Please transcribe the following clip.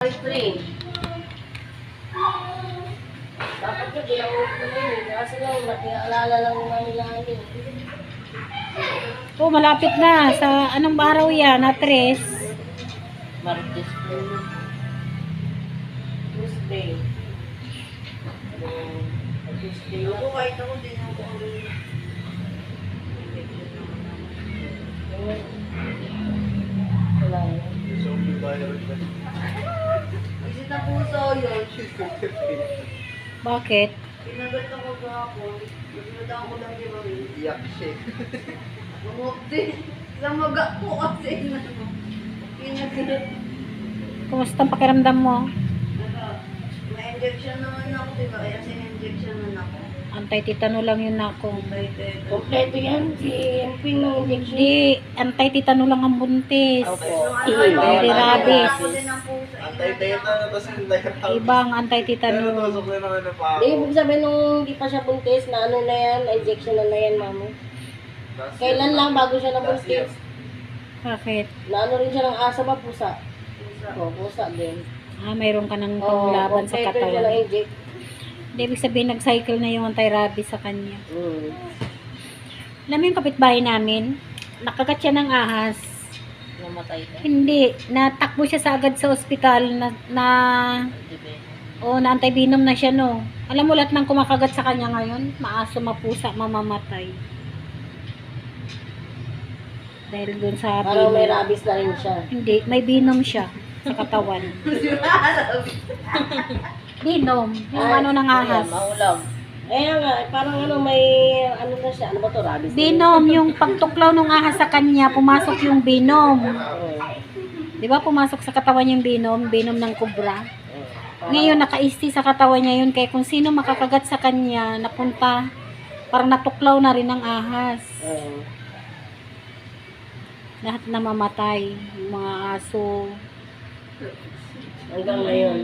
Free. Dapat yung ginawag ko na yun. Kasi lang, matialala lang namin namin. Oh, malapit na. Sa anong araw yan? Na 3. Martes po. Tuesday. Tuesday. Ako kahit ako din ako. Wala yun. Isit na puso yun. Bakit? Pinagat ako gahapon. Nagmata ko lang di ba rin? Iyak siya. Bumukti. Isang maga po kasi. Pinagat. Kumusta ang pakiramdam mo? May injection naman ako, diba? Kaya sin-injection naman ako. Anti-tetano lang yun ako. Kompleto yan. Si Emping ng injection. Hindi, anti-tetano lang ang buntis. Nung Hindi rabies. Ako din ang puso. Antay-tayat na tapos antay-tayat. Ibang Pero anti-tetano. tusok na naman na pa ako. Di, ibig sabihin nung di pa siya buntis, na ano na yan, injection na yan, mami. Kailan lang bago siya nabuntis? Bakit? Na ano rin siya ng asa ba, pusa? Oo, pusa din. Ah, mayroon ka ng Oo, panglaban sa kompleto siya ng katawan. inject. Hindi, ibig sabihin nag-cycle na yung anti-rabies sa kanya. Mm. Alam mo yung kapitbahay namin? Nakagat siya ng ahas. Namatay na. Hindi, natakbo siya sa agad sa ospital na anti-venom na siya, no. Alam mo lahat ng kumakagat sa kanya ngayon, maaso, mapusa, mamamatay. Dahil dun sa Parang may venom. rabies na rin siya. Hindi, may venom siya sa katawan. Venom, yung ano ng ahas. Mahulam. Kaya nga, parang ano, may, ano na siya, ano ba to, rabies? Venom, yung pagtuklaw ng ahas sa kanya, pumasok yung venom. Di ba pumasok sa katawan yung venom ng cobra. Ngayon, nakaisti sa katawan niya yun, kaya kung sino makakagat sa kanya, napunta, parang natuklaw na rin ng ahas. Lahat na mamatay, yung mga aso. Hanggang ngayon.